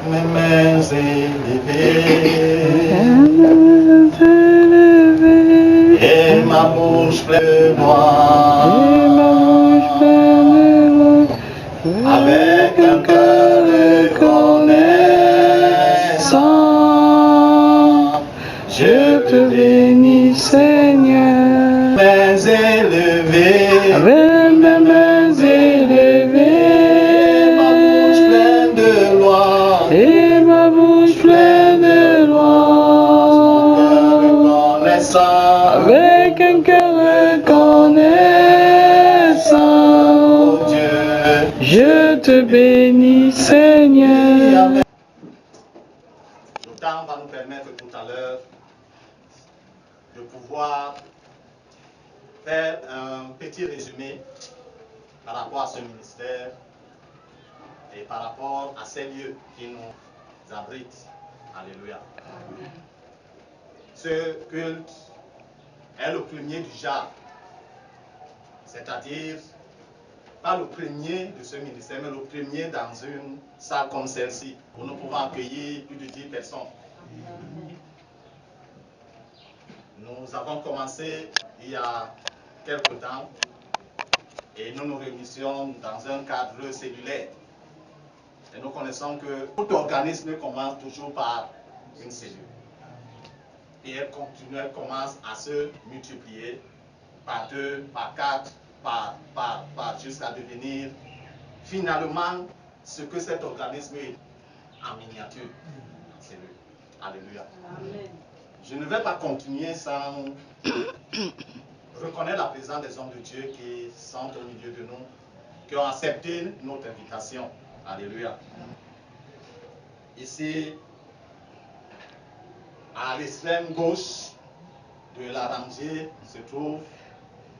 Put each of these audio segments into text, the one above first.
mes mains élevées et ma bouche pleine de gloire, avec un cœur reconnaissant, je te bénis Seigneur, mains élevées, avec mes mains élevées, ma bouche pleine de gloire, et ma bouche pleine de gloire, avec un cœur reconnaissant, oh Dieu, je te bénis Seigneur. Le temps va nous permettre tout à l'heure de pouvoir faire un petit résumé par rapport à ce ministère et par rapport à ces lieux qui nous abritent. Alléluia. Amen. Ce culte est le premier du genre, c'est-à-dire pas le premier de ce ministère, mais le premier dans une salle comme celle-ci, où nous pouvons accueillir plus de 10 personnes. Nous avons commencé il y a quelque temps et nous nous réunissions dans un cadre cellulaire. Et nous connaissons que tout organisme commence toujours par une cellule. Et elle continue, elle commence à se multiplier par 2, par 4, par jusqu'à devenir finalement ce que cet organisme est en miniature. Cellule. Alléluia. Amen. Je ne vais pas continuer sans reconnaître la présence des hommes de Dieu qui sont au milieu de nous, qui ont accepté notre invitation. Alléluia. Ici, à l'extrême gauche de la rangée se trouve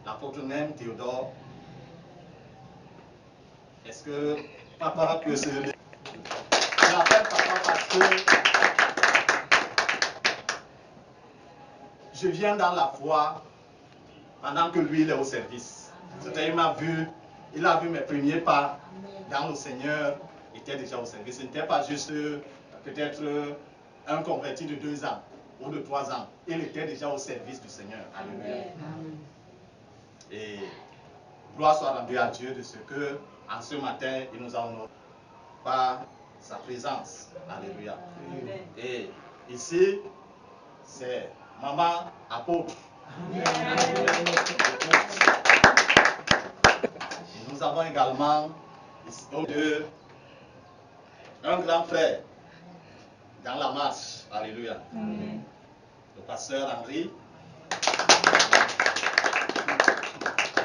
l'apôtre même Théodore. Est-ce que papa peut se lever? Je l'appelle papa parce que je viens dans la foi pendant que lui il est au service. C'est-à-dire il a vu mes premiers pas dans le Seigneur, il était déjà au service. Ce n'était pas juste peut-être un converti de 2 ans ou de 3 ans. Il était déjà au service du Seigneur. Alléluia. Et gloire soit rendue à Dieu de ce que, en ce matin, il nous a honoré par sa présence. Alléluia. Amen. Et ici, c'est maman apôtre. Amen. Nous avons également ici un grand frère dans la marche. Alléluia. Amen. Le pasteur Henri.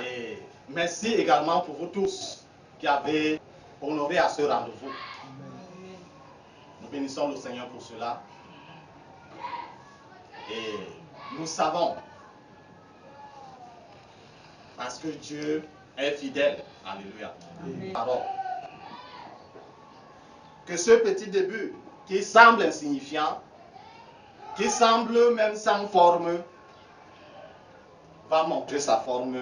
Et merci également pour vous tous qui avez honoré à ce rendez-vous. Nous bénissons le Seigneur pour cela. Et nous savons, parce que Dieu est fidèle, alléluia, parole, que ce petit début qui semble insignifiant, qui semble même sans forme, va montrer sa forme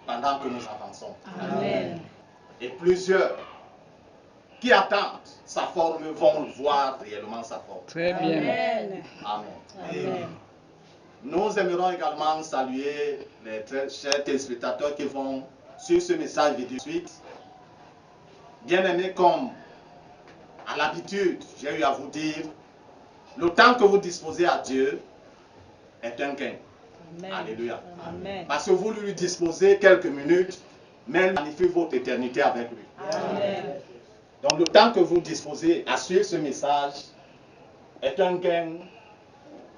pendant que nous avançons. Amen. Et plusieurs qui attendent sa forme vont voir réellement sa forme. Très bien. Amen. Amen. Amen. Nous aimerons également saluer les très chers téléspectateurs qui vont suivre ce message vidéo de suite. Bien aimés, comme à l'habitude, j'ai eu à vous dire, le temps que vous disposez à Dieu est un gain. Amen. Alléluia. Amen. Parce que vous lui disposez quelques minutes, mais il magnifie votre éternité avec lui. Amen. Donc le temps que vous disposez à suivre ce message est un gain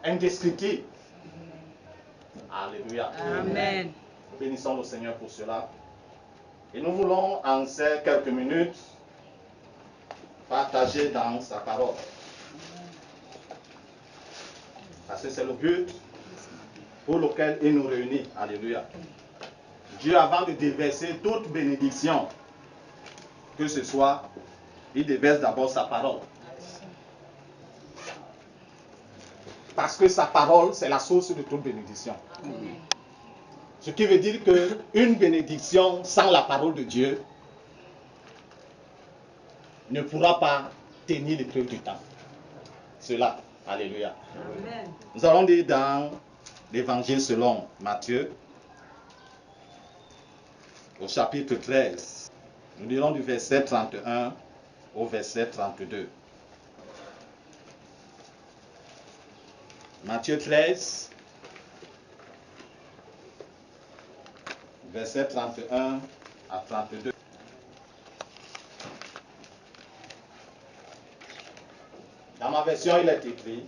indescriptible. Alléluia. Amen. Nous bénissons le Seigneur pour cela. Et nous voulons en ces quelques minutes partager dans sa parole. Parce que c'est le but pour lequel il nous réunit. Alléluia. Dieu, avant de déverser toute bénédiction, que ce soit, il déverse d'abord sa parole. Parce que sa parole, c'est la source de toute bénédiction. Amen. Ce qui veut dire qu'une bénédiction sans la parole de Dieu ne pourra pas tenir l'épreuve du temps. Cela, alléluia. Amen. Nous allons lire dans l'évangile selon Matthieu, au chapitre 13. Nous lirons du verset 31 au verset 32. Matthieu 13, verset 31 à 32. Dans ma version, il est écrit,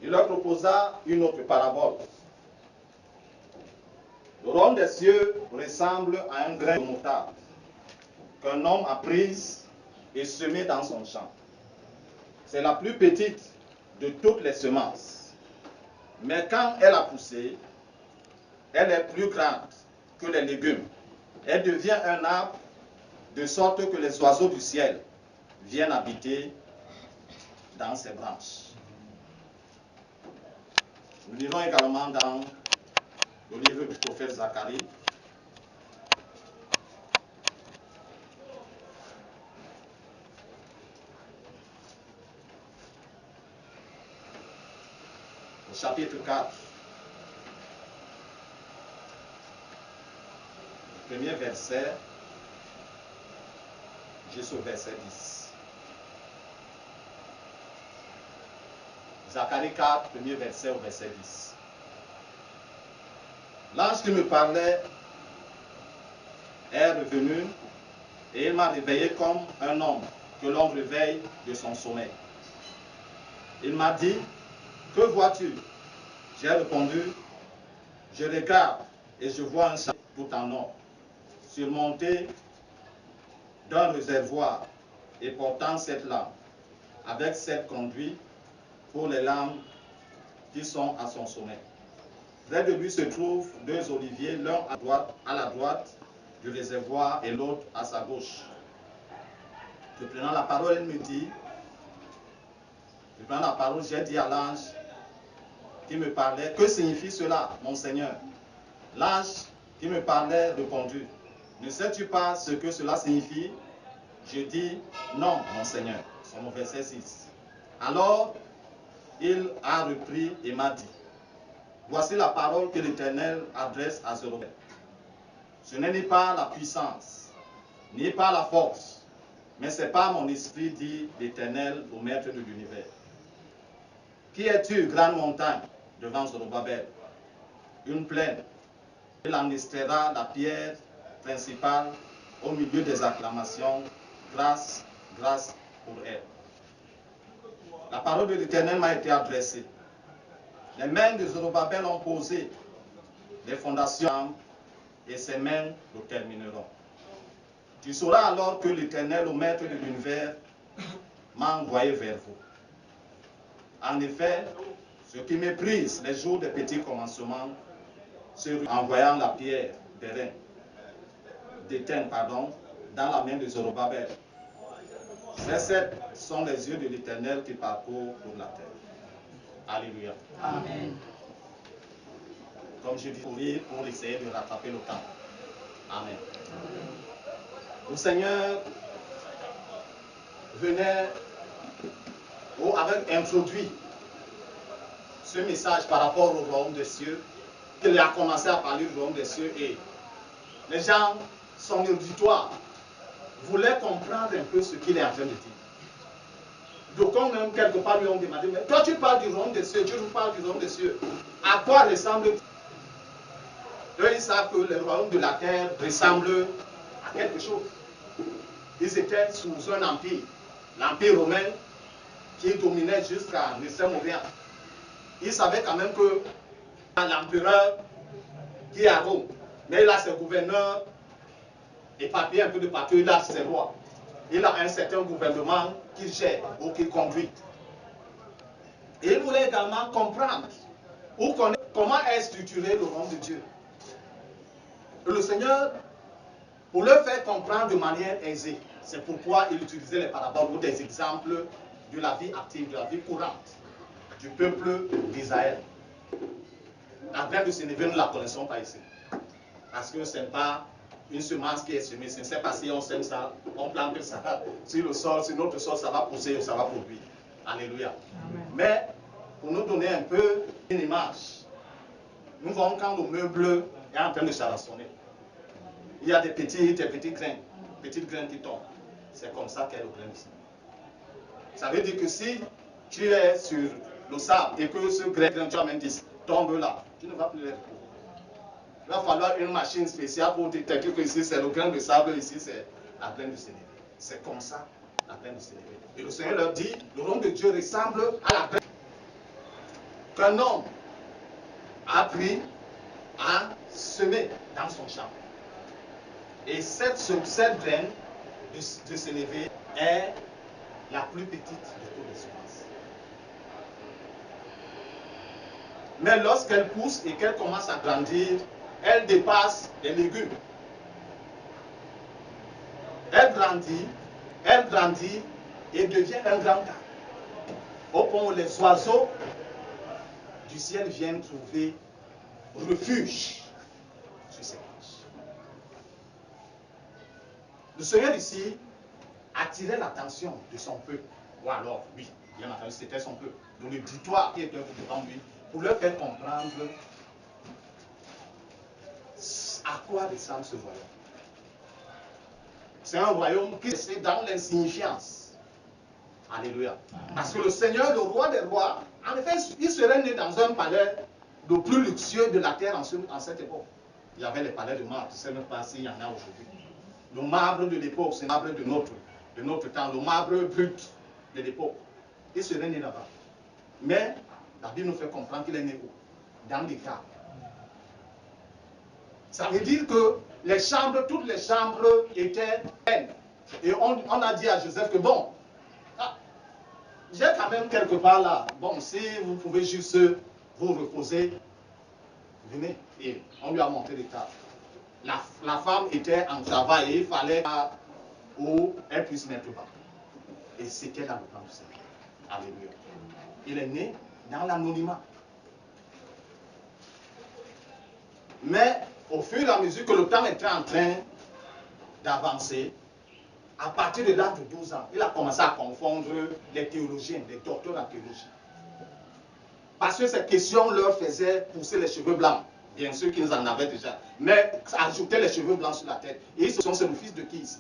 il leur proposa une autre parabole. Le royaume des cieux ressemble à un grain de moutarde qu'un homme a prise et semé dans son champ. C'est la plus petite de toutes les semences. Mais quand elle a poussé, elle est plus grande que les légumes. Elle devient un arbre de sorte que les oiseaux du ciel viennent habiter dans ses branches. Nous lirons également dans le livre du prophète Zacharie, au chapitre 4, le premier verset jusqu'au verset 10. Zacharie 4, premier verset au verset 10. L'ange qui me parlait est revenu et il m'a réveillé comme un homme que l'on réveille de son sommeil. Il m'a dit, que vois-tu? J'ai répondu, je regarde et je vois un champ tout en or, surmonté d'un réservoir et portant 7 lampes, avec 7 conduits pour les lampes qui sont à son sommet. Près de lui se trouvent 2 oliviers, l'un à la droite du réservoir et l'autre à sa gauche. Reprenant la parole, elle me dit, j'ai dit à l'ange qui me parlait, que signifie cela, mon Seigneur? L'ange qui me parlait répondit, ne sais-tu pas ce que cela signifie? Je dis, non, mon Seigneur. C'est mon verset 6. Alors, il a repris et m'a dit, voici la parole que l'Éternel adresse à Zorobabel. Ce n'est ni par la puissance, ni par la force, mais c'est par mon esprit, dit l'Éternel au Maître de l'univers. Qui es-tu, grande montagne, devant Zorobabel? Une plaine. Il en extraira la pierre principale au milieu des acclamations. Grâce, grâce pour elle. La parole de l'Éternel m'a été adressée. Les mains de Zorobabel ont posé les fondations et ses mains le termineront. Tu sauras alors que l'Éternel, le Maître de l'univers, m'a envoyé vers vous. En effet, ce qui méprise les jours des petits commencements, c'est en voyant la pierre d'étain, dans la main de Zorobabel. Ces 7 sont les yeux de l'Éternel qui parcourent toute la terre. Alléluia. Amen. Comme je dis, pour essayer de rattraper le temps. Amen. Le Seigneur venait ou avait introduit ce message par rapport au royaume des cieux, qu'il a commencé à parler du royaume des cieux et les gens, son auditoire, voulaient comprendre un peu ce qu'il est en train de dire. Donc, quand même, quelque part, lui ont demandé, mais toi, tu parles du royaume des cieux, tu nous parles du royaume des cieux. À quoi ressemble-t-il? Eux, ils savent que le royaume de la terre ressemble à quelque chose. Ils étaient sous un empire, l'empire romain, qui dominait jusqu'à l'extrême-orient. Ils savaient quand même que l'empereur qui est à Rome, mais il a ses gouverneurs éparpillés un peu de partout, il a ses rois. Il a un certain gouvernement qu'il gère ou qu'il conduit. Et il voulait également comprendre ou connaître comment est structuré le royaume de Dieu. Et le Seigneur, pour le faire comprendre de manière aisée, c'est pourquoi il utilisait les paraboles ou des exemples de la vie active, de la vie courante du peuple d'Israël. La graine de Sénévé, nous ne la connaissons pas ici. Parce que ce n'est pas une semence qui est semée. Ce n'est pas si on sème ça, on plante ça sur le sol, sur notre sol, ça va pousser, ça va produire. Alléluia. Amen. Mais, pour nous donner un peu une image, nous voyons quand le meuble est en train de charançonner. Il y a des petits grains, petites graines qui tombent. C'est comme ça qu'est le grain de sénévé. Ça veut dire que si tu es sur le sable et que ce grain, tu amènes tombe là, tu ne vas plus les retrouver. Il va falloir une machine spéciale pour détecter que ici c'est le grain de sable, ici c'est la graine de sénévé. C'est comme ça la graine de sénévé. Et le Seigneur leur dit, le royaume de Dieu ressemble à la graine qu'un homme a pris à semer dans son champ. Et cette graine de sénévé est la plus petite de toutes les semences. Mais lorsqu'elle pousse et qu'elle commence à grandir, elle dépasse les légumes. Elle grandit et devient un grand arbre. Au point où les oiseaux du ciel viennent trouver refuge sur ces branches. Le Seigneur ici attirait l'attention de son peuple. Ou alors, oui, bien entendu, c'était son peuple. Donc le auditoire qui était devant lui, pour leur faire comprendre à quoi ressemble ce royaume. C'est un royaume qui est dans l'insignifiance. Alléluia. Parce que le Seigneur, le roi des rois, en effet, il serait né dans un palais le plus luxueux de la terre en cette époque. Il y avait les palais de marbre, je ne sais même pas s'il y en a aujourd'hui. Le marbre de l'époque, c'est le marbre de notre temps, le marbre brut de l'époque. Il serait né là-bas. Mais la Bible nous fait comprendre qu'il est né où? Dans les caves. Ça veut dire que les chambres, toutes les chambres étaient pleines. Et on a dit à Joseph que bon, j'ai quand même quelque part là, bon, si vous pouvez juste vous reposer, venez. Et on lui a montré les tables. La femme était en travail et il fallait où elle puisse mettre bas. Et c'était dans le plan du Seigneur. Alléluia. Il est né dans l'anonymat. Mais au fur et à mesure que le temps était en train d'avancer, à partir de l'âge de 12 ans, il a commencé à confondre les théologiens, les docteurs en théologie. Parce que ces questions leur faisaient pousser les cheveux blancs. Bien sûr qu'ils en avaient déjà. Mais ça ajoutait les cheveux blancs sur la tête. Et ce sont le fils de qui ici?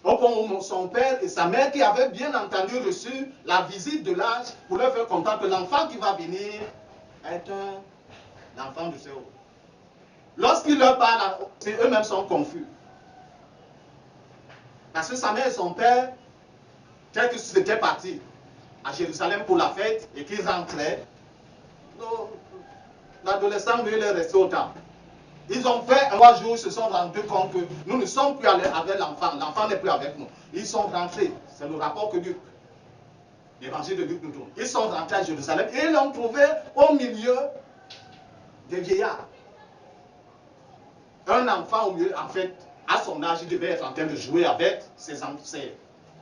Au point où son père et sa mère, qui avaient bien entendu reçu la visite de l'âge, pour leur faire comprendre que l'enfant qui va venir est un enfant de Zéro. Lorsqu'il leur parle, eux-mêmes sont confus. Parce que sa mère et son père, tel que c'était parti à Jérusalem pour la fête et qu'ils rentraient, l'adolescent veut les rester au temple. Ils ont fait un 3 jours, ils se sont rendus compte que nous ne sommes plus allés avec l'enfant, l'enfant n'est plus avec nous. Ils sont rentrés, c'est le rapport que Luc, l'évangile de Luc nous donne. Ils sont rentrés à Jérusalem et ils l'ont trouvé au milieu des vieillards. Un enfant au milieu, en fait, à son âge, il devait être en train de jouer avec ses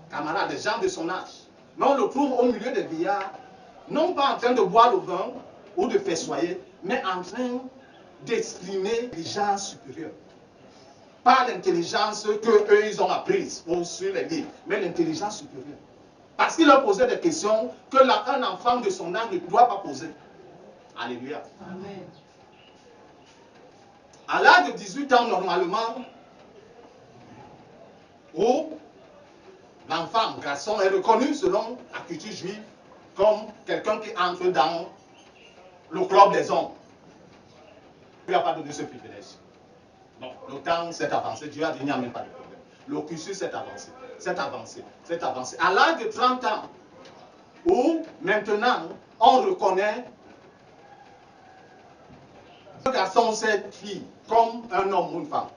camarades, les gens de son âge. Mais on le trouve au milieu des vieillards, non pas en train de boire le vin ou de festoyer, mais en train d'exprimer l'intelligence supérieure. Pas l'intelligence qu'eux, ils ont apprise sur les livres, mais l'intelligence supérieure. Parce qu'il leur posait des questions qu'un enfant de son âge ne doit pas poser. Alléluia. Amen. À l'âge de 18 ans, normalement, où l'enfant, garçon, est reconnu selon la culture juive comme quelqu'un qui entre dans le club des hommes. Dieu n'a pas donné ce privilège. Donc, le temps s'est avancé, Dieu a dit, il n'y a même pas de problème. Le cursus s'est avancé, s'est avancé, s'est avancé. À l'âge de 30 ans, où maintenant, on reconnaît ce garçon, cette fille, comme un homme ou une femme.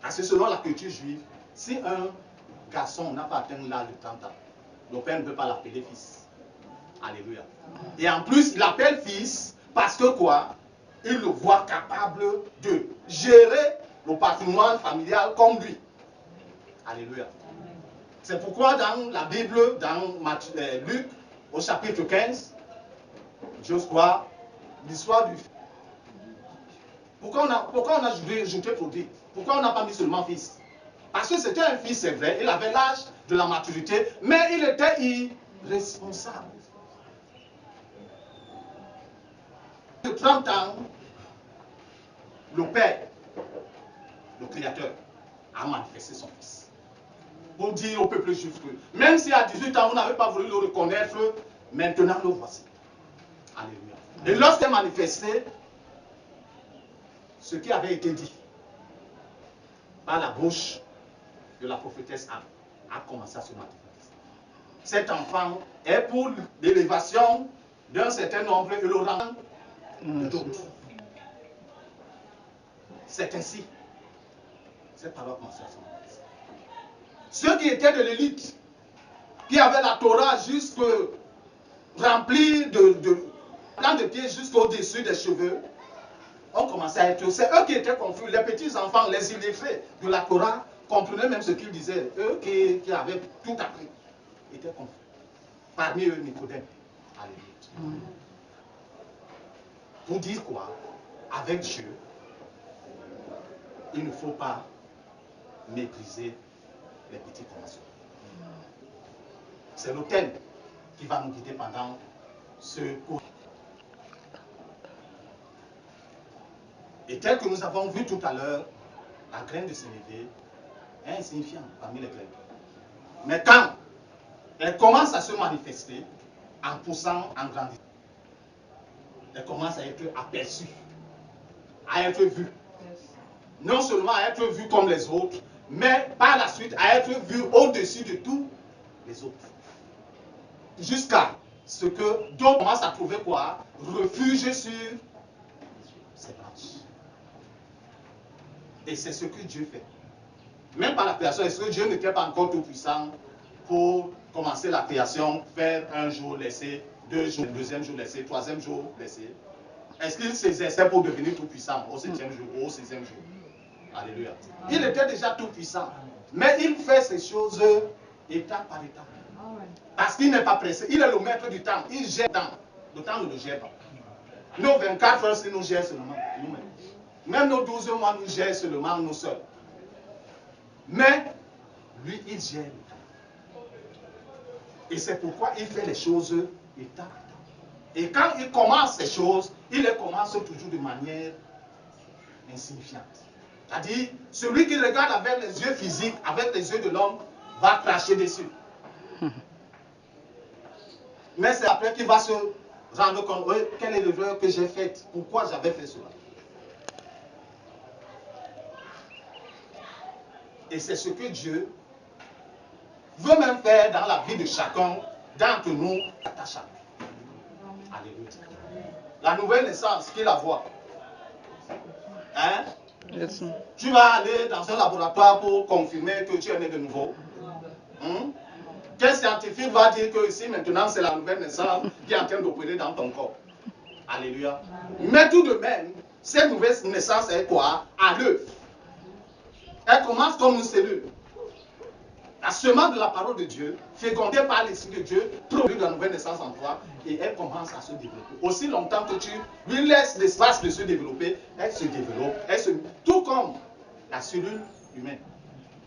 Parce que selon la culture juive, si un garçon n'a pas atteint l'âge de 30 ans, le père ne peut pas l'appeler fils. Alléluia. Et en plus, il l'appelle fils parce que quoi? Il le voit capable de gérer le patrimoine familial comme lui. Alléluia. C'est pourquoi dans la Bible, dans Luc, au chapitre 15, je crois, l'histoire du fils. Pourquoi on a ajouté produit? Pourquoi on n'a pas mis seulement fils? Parce que c'était un fils, c'est vrai, il avait l'âge de la maturité, mais il était irresponsable. De 30 ans, le Père, le Créateur, a manifesté son fils. Pour dire au peuple juif que même si à 18 ans vous n'avez pas voulu le reconnaître, maintenant le voici. Alléluia. Et lorsqu'il a manifesté ce qui avait été dit par la bouche de la prophétesse Anne, a commencé à se manifester. Cet enfant est pour l'élévation d'un certain nombre et le rang d'autres. C'est ainsi. Cette parole commence à se manifester. Ceux qui étaient de l'élite, qui avaient la Torah jusque remplie de plans de pied jusqu'au-dessus des cheveux, ont commencé à être. C'est eux qui étaient confus. Les petits enfants, les illettrés de la Torah, comprenaient même ce qu'ils disaient. Eux qui avaient tout appris étaient confus. Parmi eux, Nicodème. Alléluia. Pour dire quoi? Avec Dieu, il ne faut pas mépriser les petits commencements. C'est le thème qui va nous guider pendant ce cours. Et tel que nous avons vu tout à l'heure, la graine de sénévé est insignifiante parmi les graines. Mais quand elle commence à se manifester, en poussant, en grandissant, elle commence à être aperçue, à être vue. Non seulement à être vue comme les autres, mais par la suite à être vue au-dessus de tous les autres. Jusqu'à ce que d'autres commencent à trouver quoi? Refuge sur ses branches. Et c'est ce que Dieu fait. Même par la création, est-ce que Dieu n'était pas encore tout puissant pour commencer la création, faire un jour laisser, 2 jours, deuxième jour laisser, troisième jour laisser? Est-ce qu'il s'exerçait pour devenir tout puissant au 7e jour ou au 6e jour? Alléluia. Il était déjà tout puissant. Mais il fait ces choses étape par étape. Parce qu'il n'est pas pressé. Il est le maître du temps. Il gère le temps. Le temps ne le gère pas. Nos 24 heures, il nous gère seulement nous-mêmes. Même nos 12 mois nous gèrent seulement nous seuls. Mais lui, il gère le temps. Et c'est pourquoi il fait les choses étape par étape. Et quand il commence ces choses, il les commence toujours de manière insignifiante. C'est-à-dire, celui qui regarde avec les yeux physiques, avec les yeux de l'homme, va cracher dessus. Mais c'est après qu'il va se rendre compte, oui, quelle est l'erreur que j'ai faite, pourquoi j'avais fait cela. Et c'est ce que Dieu veut même faire dans la vie de chacun d'entre nous, attache à lui. Alléluia. La nouvelle naissance, qui la voit? Hein? Yes. Tu vas aller dans un laboratoire pour confirmer que tu es né de nouveau. Quel scientifique va dire que ici maintenant c'est la nouvelle naissance qui est en train d'opérer dans ton corps? Alléluia. Mais tout de même, cette nouvelle naissance est quoi? À l'œuvre. Elle commence comme une cellule. La semence de la parole de Dieu, fécondée par l'Esprit de Dieu, produit la nouvelle naissance en toi et elle commence à se développer. Aussi longtemps que tu lui laisses l'espace de se développer, elle se développe. Tout comme la cellule humaine.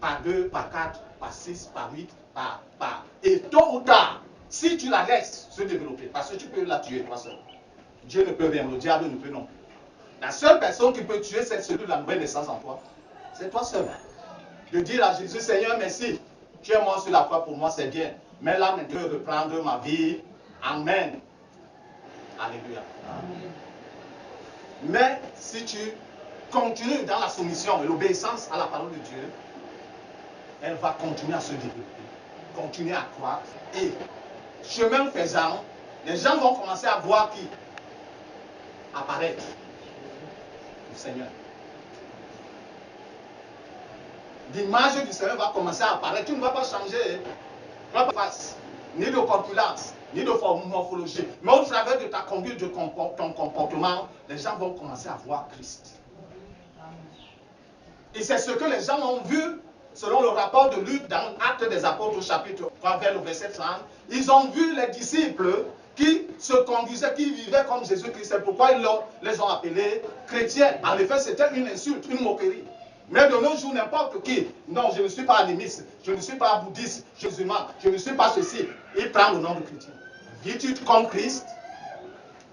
Par 2, par 4, par 6, par 8, par. Et tôt ou tard, si tu la laisses se développer, parce que tu peux la tuer toi seul. Dieu ne peut rien, le diable ne peut non plus. La seule personne qui peut tuer cette cellule de la nouvelle naissance en toi, c'est toi seul. De dire à Jésus, Seigneur, merci. Tu es mort sur la croix pour moi, c'est bien. Mais là, maintenant, je veux reprendre ma vie. Amen. Alléluia. Amen. Mais si tu continues dans la soumission et l'obéissance à la parole de Dieu, elle va continuer à se développer, continuer à croître. Et chemin faisant, les gens vont commencer à voir qui? Apparaître. Le Seigneur. L'image du Seigneur va commencer à apparaître. Tu ne vas pas changer. Tu ne vas pas face, ni de corpulence, ni de morphologie. Mais au travers de ta conduite, de ton comportement, les gens vont commencer à voir Christ. Et c'est ce que les gens ont vu selon le rapport de Luc dans Actes des Apôtres au chapitre 3 vers le verset 30, ils ont vu les disciples qui se conduisaient, qui vivaient comme Jésus-Christ. C'est pourquoi ils les ont appelés chrétiens. En effet, c'était une insulte, une moquerie. Mais de nos jours, n'importe qui, non, je ne suis pas animiste, je ne suis pas bouddhiste, je suis musulman, je ne suis pas ceci, il prend le nom de chrétien. Vis-tu comme Christ?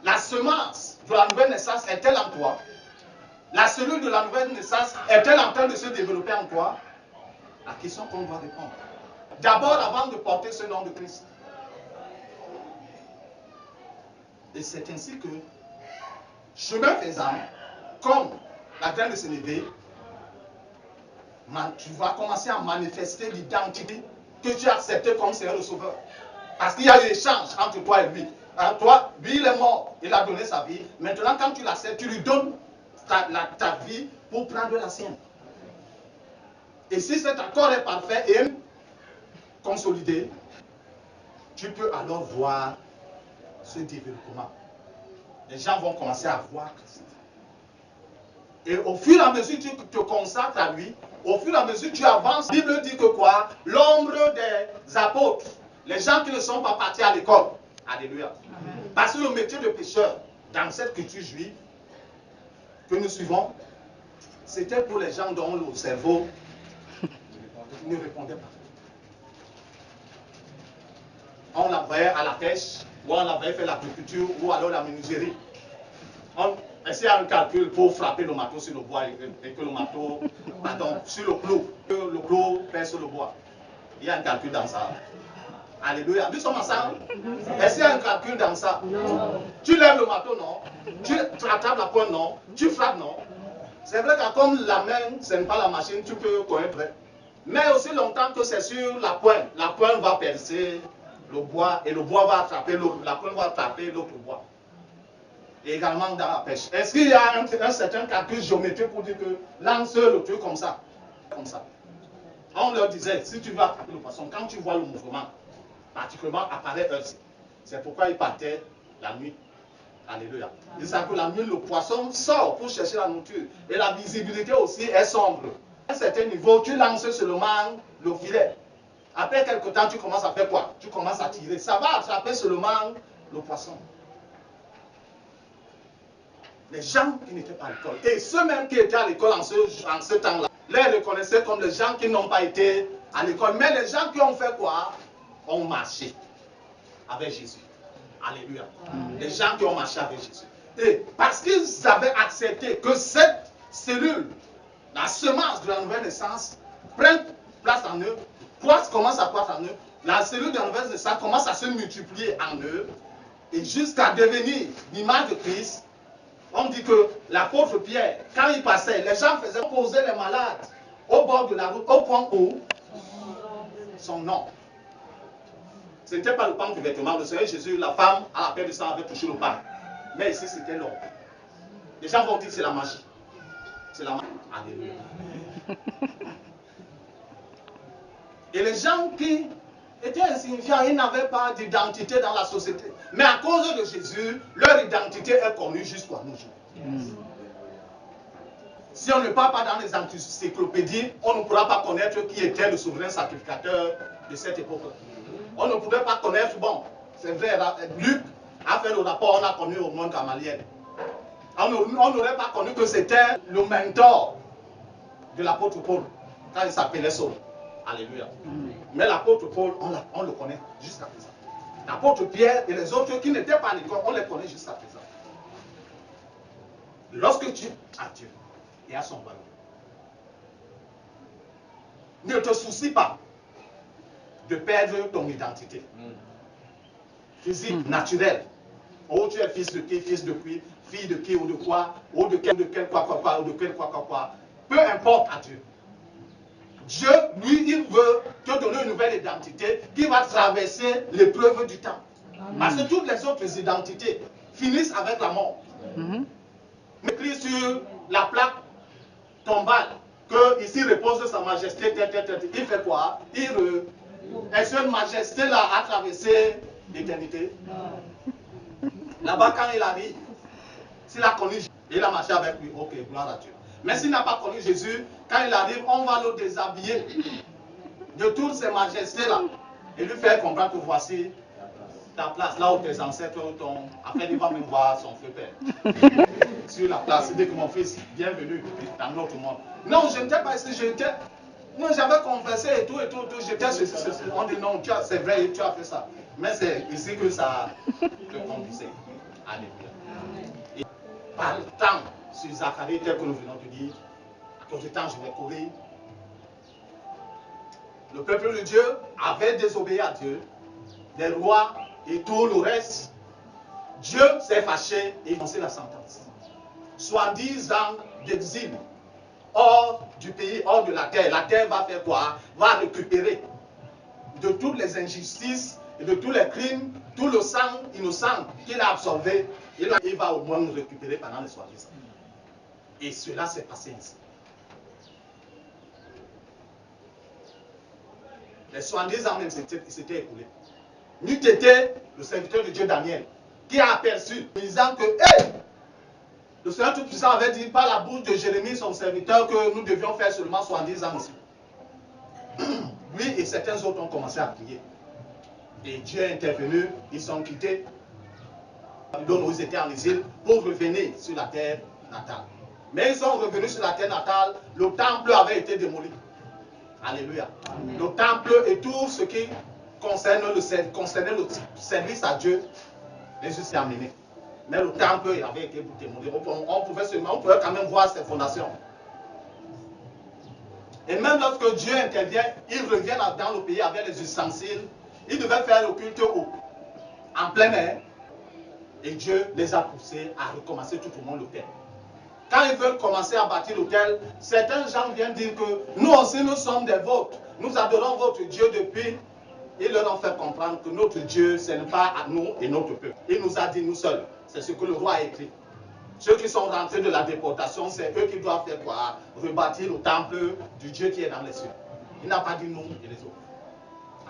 La semence de la nouvelle naissance est-elle en toi? La cellule de la nouvelle naissance est-elle en train de se développer en toi? La question qu'on doit répondre. D'abord, avant de porter ce nom de Christ. Et c'est ainsi que, chemin faisant, comme la graine de sénévé, tu vas commencer à manifester l'identité que tu as acceptée comme Seigneur le Sauveur. Parce qu'il y a eu échange entre toi et lui. Alors toi, lui, il est mort, il a donné sa vie. Maintenant, quand tu l'acceptes, tu lui donnes ta vie pour prendre la sienne. Et si cet accord est parfait et consolidé, tu peux alors voir ce développement. Les gens vont commencer à voir Christ. Et au fur et à mesure que tu te consacres à lui, au fur et à mesure que tu avances, la Bible dit que quoi? L'ombre des apôtres, les gens qui ne sont pas partis à l'école. Alléluia. Amen. Parce que le métier de pécheur, dans cette culture juive que nous suivons, c'était pour les gens dont le cerveau ne répondait pas. On l'envoyait à la pêche, ou on l'envoyait faire l'agriculture, ou alors la menuiserie. On essayait un calcul pour frapper le marteau sur le bois et que le marteau, pardon, sur le clou, que le clou perce le bois. Il y a un calcul dans ça. Alléluia. Nous sommes ensemble. Est-ce qu'il y a un calcul dans ça? Non. Tu lèves le marteau, non. Tu attrapes la pointe, non. Tu frappes, non. C'est vrai que comme la main, ce n'est pas la machine, tu peux connaître. Mais aussi longtemps que c'est sur la pointe va percer le bois et le bois va attraper l'autre, la pointe va attraper l'autre bois. Et également dans la pêche. Est-ce qu'il y a un certain calcul géométrique pour dire que lance le truc comme ça? Comme ça. On leur disait, si tu veux attraper le poisson, quand tu vois le mouvement, particulièrement apparaît heure-ci. C'est pourquoi ils partaient la nuit. Alléluia. Ils savent que la nuit, le poisson sort pour chercher la nourriture. Et la visibilité aussi est sombre. À un certain niveau, tu lances seulement le filet. Après quelque temps, tu commences à faire quoi? Tu commences à tirer. Ça va attraper seulement le poisson. Les gens qui n'étaient pas à l'école. Et ceux-mêmes qui étaient à l'école en ce temps-là, les reconnaissaient comme les gens qui n'ont pas été à l'école. Mais les gens qui ont fait quoi? Ont marché avec Jésus. Alléluia. Les gens qui ont marché avec Jésus. Et parce qu'ils avaient accepté que cette cellule, la semence de la nouvelle naissance, prenne place en eux, commence à croître en eux, la cellule de la nouvelle naissance commence à se multiplier en eux, et jusqu'à devenir l'image de Christ. On dit que l'apôtre Pierre, quand il passait, les gens faisaient poser les malades au bord de la route, au point où son nom. Ce n'était pas le pan du vêtement. Le Seigneur Jésus, la femme à la paix de sang avait touché le pan. Mais ici, c'était l'or. Les gens vont dire que c'est la magie. C'est la magie. Alléluia. Et les gens qui étaient insignifiants, ils n'avaient pas d'identité dans la société. Mais à cause de Jésus, leur identité est connue jusqu'à nos jours. Si on ne parle pas dans les encyclopédies, on ne pourra pas connaître qui était le souverain sacrificateur de cette époque. On ne pouvait pas connaître, bon, c'est vrai, Luc a fait le rapport, on a connu au monde Gamaliel. On n'aurait pas connu que c'était le mentor de l'apôtre Paul, quand il s'appelait Saul. Alléluia. Mais l'apôtre Paul, on le connaît jusqu'à présent. L'apôtre Pierre et les autres qui n'étaient pas à l'école, on les connaît jusqu'à présent. Lorsque tu as Dieu et à son royaume, ne te soucie pas de perdre ton identité physique, naturelle. Oh, tu es fils de qui, fils de qui, fille de qui ou de quoi, ou de quel quoi, ou de quel quoi. Peu importe à Dieu. Dieu, lui, il veut te donner une nouvelle identité qui va traverser l'épreuve du temps. Parce que toutes les autres identités finissent avec la mort. Écrit sur la plaque tombale que ici repose sa majesté, il fait quoi? Est-ce que cette majesté-là a traversé l'éternité? Là-bas, quand il arrive, s'il a connu, il a marché avec lui, ok, gloire à Dieu. Mais s'il n'a pas connu Jésus, quand il arrive, on va le déshabiller de toutes ces majestés-là et lui faire comprendre que voici ta place, là où tes ancêtres t'ont. Après, il va même voir son feu père sur la place. Il dit que mon fils, bienvenue dans notre monde. Non, je n'étais pas ici, j'étais. Non, j'avais conversé et tout, j'étais. On dit non, c'est vrai, tu as fait ça. Mais c'est ici que ça te conduisait. Alléluia. Et par le temps, sur Zacharie, tel que nous venons de dire, à cause du temps, je vais courir. Le peuple de Dieu avait désobéi à Dieu, les rois et tout le reste. Dieu s'est fâché et lancé la sentence. 70 ans d'exil hors du pays, hors de la terre. La terre va faire quoi? Va récupérer de toutes les injustices et de tous les crimes, tout le sang innocent qu'il a absorbé. Il va au moins nous récupérer pendant les 70 ans. Et cela s'est passé ici. Les 70 ans même s'étaient écoulés. N'eût été le serviteur de Dieu Daniel qui a aperçu, disant que hey, le Seigneur Tout-Puissant avait dit par la bouche de Jérémie, son serviteur, que nous devions faire seulement 70 ans ici. Lui et certains autres ont commencé à prier. Et Dieu est intervenu, ils sont quittés, où ils étaient en exil, pour revenir sur la terre natale. Mais ils sont revenus sur la terre natale, le temple avait été démoli. Alléluia. Amen. Le temple et tout ce qui concernait le service à Dieu, les yeux s'est amené. Mais le temple avait été démoli. On pouvait quand même voir ses fondations. Et même lorsque Dieu intervient, il revient dans le pays avec les ustensiles. Il devait faire le culte en plein air. Et Dieu les a poussés à recommencer tout au monde l'autel. Quand ils veulent commencer à bâtir l'autel, certains gens viennent dire que nous aussi nous sommes des vôtres. Nous adorons votre Dieu depuis. Ils leur ont fait comprendre que notre Dieu, ce n'est pas à nous et notre peuple. Il nous a dit nous seuls. C'est ce que le roi a écrit. Ceux qui sont rentrés de la déportation, c'est eux qui doivent faire quoi? Rebâtir le temple du Dieu qui est dans les cieux. Il n'a pas dit nous et les autres.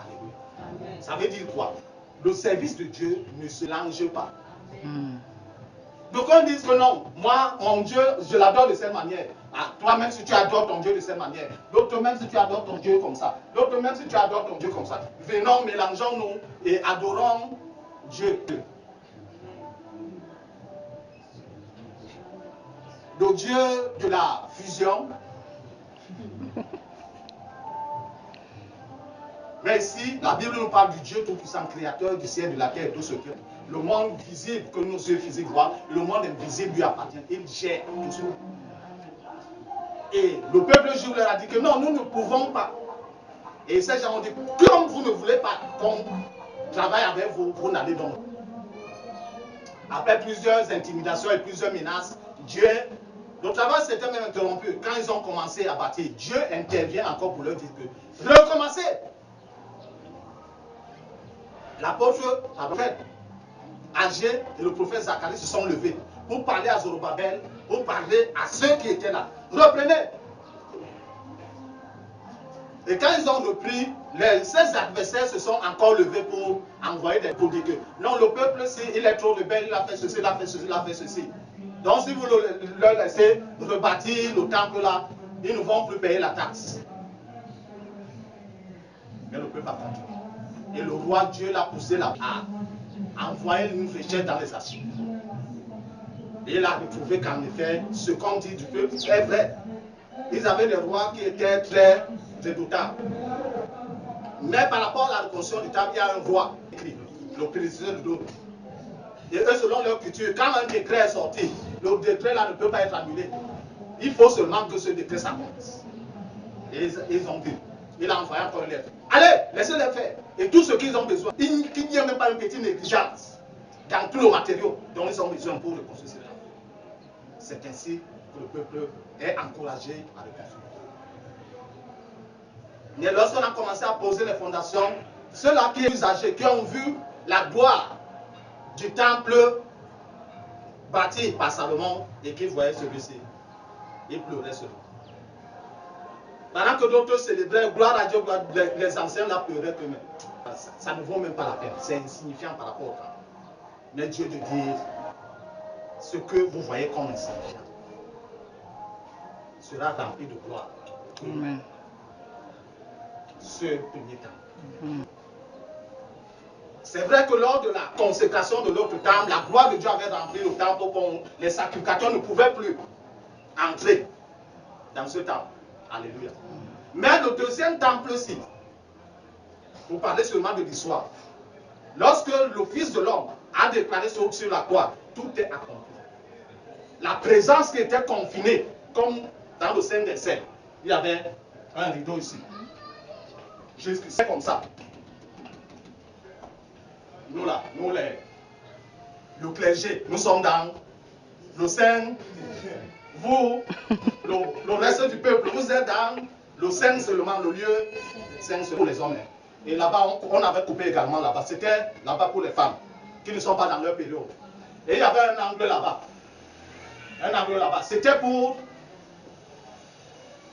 Alléluia. Amen. Ça veut dire quoi? Le service de Dieu ne se lâche pas. Donc on dit que non, moi, mon Dieu, je l'adore de cette manière. Ah, toi-même, si tu adores ton Dieu de cette manière. D'autres même si tu adores ton Dieu comme ça. D'autres même si tu adores ton Dieu comme ça. Venons, mélangeons-nous et adorons Dieu. Le Dieu de la fusion. Mais ici, la Bible nous parle du Dieu tout-puissant, créateur du ciel, de la terre, tout ce que. Le monde visible que nos yeux physiques voient, le monde invisible lui appartient. Il gère tout ça. Et le peuple juif leur a dit que non, nous ne pouvons pas. Et ces gens ont dit, comme vous ne voulez pas qu'on travaille avec vous, vous n'allez donc. Après plusieurs intimidations et plusieurs menaces, Dieu, le travail s'était même interrompu. Quand ils ont commencé à bâtir, Dieu intervient encore pour leur dire que recommencez. L'apôtre Agé et le prophète Zacharie se sont levés pour parler à Zorobabel, pour parler à ceux qui étaient là. Reprenez. Et quand ils ont repris, ces adversaires se sont encore levés pour envoyer des pour dire que non, le peuple, il est trop rebelle, il a fait ceci, il a fait ceci, il a fait ceci. Donc si vous leur laissez rebâtir le temple là, ils ne vont plus payer la taxe. Mais le peuple a continué. Et le roi Dieu l'a poussé là à envoyer une flèche dans les assiettes. Et il a retrouvé qu'en effet, ce qu'on dit du peuple est vrai. Ils avaient des rois qui étaient très redoutables. Mais par rapport à la reconstruction du temple, il y a un roi écrit, le président de l'autre. Et eux, selon leur culture, quand un décret est sorti, le décret là ne peut pas être annulé. Il faut seulement que ce décret s'accomplisse. Et ils ont dit, il a envoyé encore une lettre. Allez, laissez-les faire. Et tout ce qu'ils ont besoin, qu'il n'y ait même pas une petite négligence dans tout le matériau dont ils ont besoin pour reconstruire cela. C'est ainsi que le peuple est encouragé à reconstruire. Mais lorsqu'on a commencé à poser les fondations, ceux-là qui sont âgés, qui ont vu la gloire du temple bâti par Salomon et qui voyaient celui-ci, ils pleuraient sur lui. Pendant que d'autres célébraient, gloire à Dieu, les anciens là pleuraient eux-mêmes. Ça ne vaut même pas la peine, c'est insignifiant par rapport au temps. Mais Dieu de dire ce que vous voyez comme insignifiant. sera rempli de gloire. Amen. Ce premier temple. C'est vrai que lors de la consécration de l'autre temple, la gloire de Dieu avait rempli le temple, les sacrificateurs ne pouvaient plus entrer dans ce temple. Alléluia. Mais le deuxième temple-ci, pour parler seulement de l'histoire, lorsque le Fils de l'homme a déclaré sur la croix, tout est accompli. La présence qui était confinée, comme dans le Saint des Saints, il y avait un rideau ici. Juste c'est comme ça. Nous là, le clergé, nous sommes dans le Saint. Vous, le reste du peuple, vous êtes dans le Saint seulement, le lieu Saint pour les hommes. Et là-bas, on avait coupé également là-bas. C'était là-bas pour les femmes qui ne sont pas dans leur période. Et il y avait un angle là-bas. Un angle là-bas. C'était pour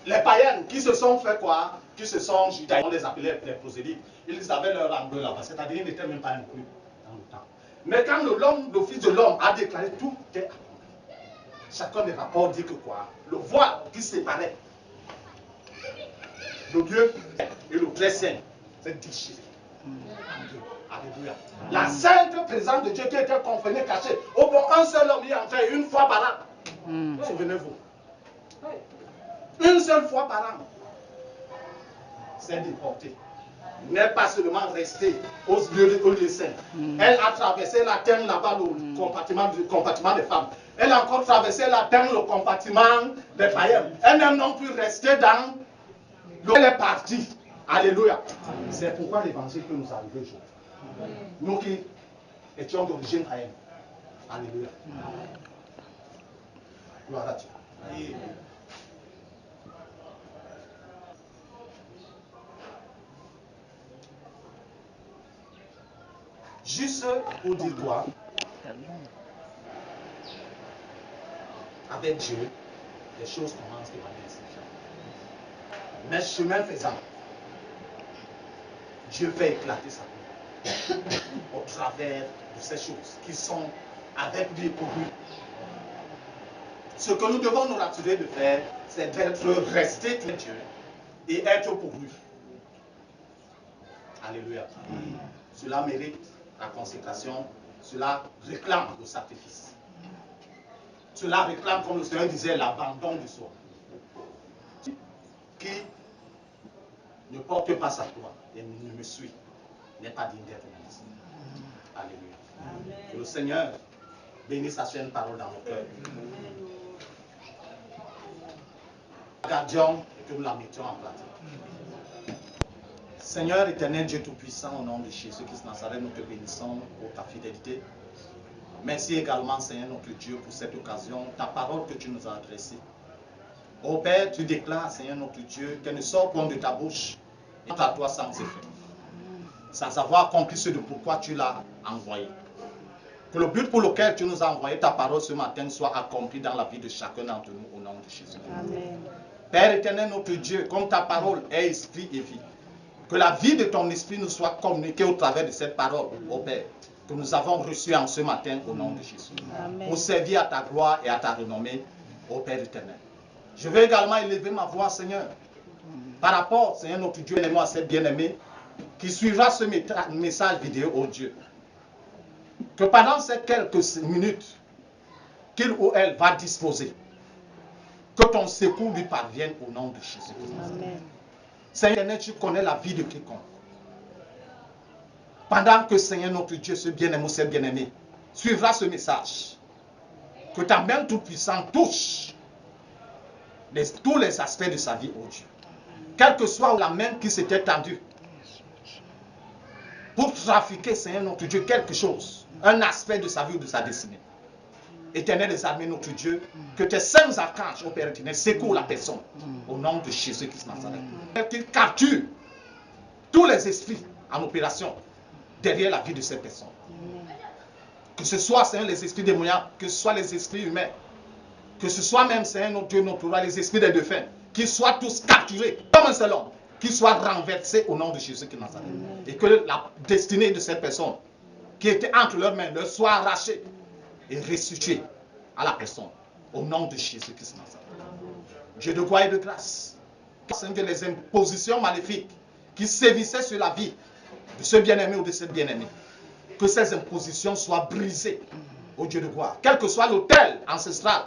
les païens qui se sont fait quoi? Qui se sont judaïsés. On les appelait les prosélytes. Ils avaient leur angle là-bas. C'est-à-dire qu'ils n'étaient même pas inclus dans le temps. Mais quand le Fils de l'homme a déclaré tout est accompli, chacun des rapports dit que quoi? Le voile qui séparait le Dieu et le très saint s'est déchiré. Alléluia. La sainte présence de Dieu qui était confinée, cachée. Au bon, un seul homme y entrait une fois par an. Souvenez-vous. Une seule fois par an. C'est déporté. N'est pas seulement resté au lieu saint. Elle a traversé la terre là-bas, le compartiment des femmes. Elle a encore traversé la terre, le compartiment des païens. Elle n'est non plus restée dans l'eau. Elle est partie. Alléluia. C'est pourquoi l'évangile peut nous arriver aujourd'hui. Nous qui étions d'origine païenne. Alléluia. Gloire à Dieu. Juste pour dire quoi? Avec Dieu, les choses commencent de manière insignifiante. Mais chemin faisant, Dieu fait éclater sa gloire au travers de ces choses qui sont avec lui et pour lui. Ce que nous devons nous rassurer de faire, c'est d'être resté avec Dieu et être pour lui. Alléluia. Cela mérite la consécration, cela réclame le sacrifice. Cela réclame, comme le Seigneur disait, l'abandon de soi. Qui ne porte pas sa croix et ne me suit n'est pas digne d'être mon disciple. Alléluia. Que le Seigneur bénisse sa sainte parole dans nos cœurs. Gardions et que nous la mettions en pratique. Seigneur éternel, Dieu Tout-Puissant, au nom de Jésus-Christ Nazareth, nous te bénissons pour ta fidélité. Merci également, Seigneur notre Dieu, pour cette occasion, ta parole que tu nous as adressée. Ô Père, tu déclares, Seigneur notre Dieu, qu'elle ne sort point de ta bouche et à toi sans effet, sans avoir accompli ce de pourquoi tu l'as envoyé. Que le but pour lequel tu nous as envoyé ta parole ce matin soit accompli dans la vie de chacun d'entre nous, au nom de Jésus. Amen. Père éternel, notre Dieu, comme ta parole est esprit et vie, que la vie de ton esprit nous soit communiquée au travers de cette parole, ô Père, que nous avons reçue en ce matin au nom de Jésus. Amen. Pour servir à ta gloire et à ta renommée, ô Père éternel. Je vais également élever ma voix, Seigneur, par rapport, Seigneur notre Dieu, et moi, cette bien-aimée, qui suivra ce message vidéo, ô Dieu. Que pendant ces quelques minutes qu'il ou elle va disposer, que ton secours lui parvienne au nom de Jésus-Christ. Seigneur, tu connais la vie de quiconque. Pendant que, Seigneur notre Dieu, ce bien-aimé ou cette bien-aimée, suivra ce message, que ta main toute-puissante touche tous les aspects de sa vie, ô Dieu. Quelle que soit la main qui s'était tendue pour trafiquer, Seigneur notre Dieu, quelque chose, un aspect de sa vie ou de sa destinée. Éternel des armées, notre Dieu, que tes saints archanges, ô Père éternel, secourent la personne au nom de Jésus-Christ Nazareth. Qu'ils capturent tous les esprits en opération derrière la vie de cette personne. Que ce soit, Seigneur, les esprits démoniaques, que ce soit les esprits humains, que ce soit même, Seigneur, notre Dieu, notre roi, les esprits des défunts, qu'ils soient tous capturés comme un seul homme, qu'ils soient renversés au nom de Jésus-Christ Nazareth. Et que la destinée de cette personne qui était entre leurs mains leur soit arrachée et restituée à la personne au nom de Jésus-Christ Nazareth. Dieu de gloire et de grâce, que les impositions maléfiques qui sévissaient sur la vie de ce bien-aimé ou de cette bien-aimée, que ces impositions soient brisées, au Dieu de gloire. Quel que soit l'autel ancestral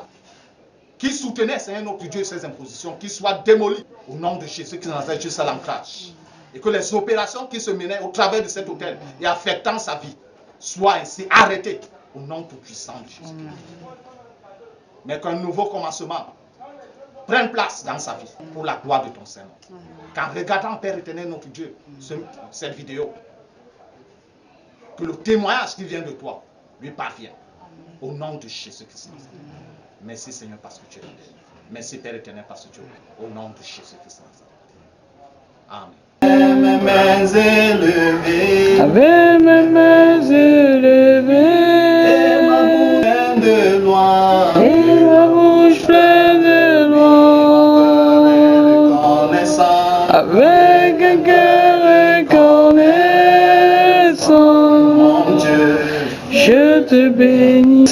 qui soutenait, Seigneur notre Dieu, ces impositions, qui soient démolies au nom de Jésus qui Nazareth jusqu'à l'ancrage. Et que les opérations qui se menaient au travers de cet autel et affectant sa vie soient ainsi arrêtées au nom tout-puissant de Jésus. Mais qu'un nouveau commencement prenne place dans sa vie pour la gloire de ton Seigneur. Qu'en regardant, Père éternel, notre Dieu, cette vidéo, que le témoignage qui vient de toi lui parvienne. Au nom de Jésus-Christ. Merci Seigneur parce que tu es là. Merci Père éternel parce que tu es là. Au nom de Jésus-Christ. Amen. Avec mes mains élevées, avec mes mains élevées, et ma bouche pleine de loin, et ma bouche pleine de loin, avec un cœur reconnaissant, mon Dieu, je te bénis.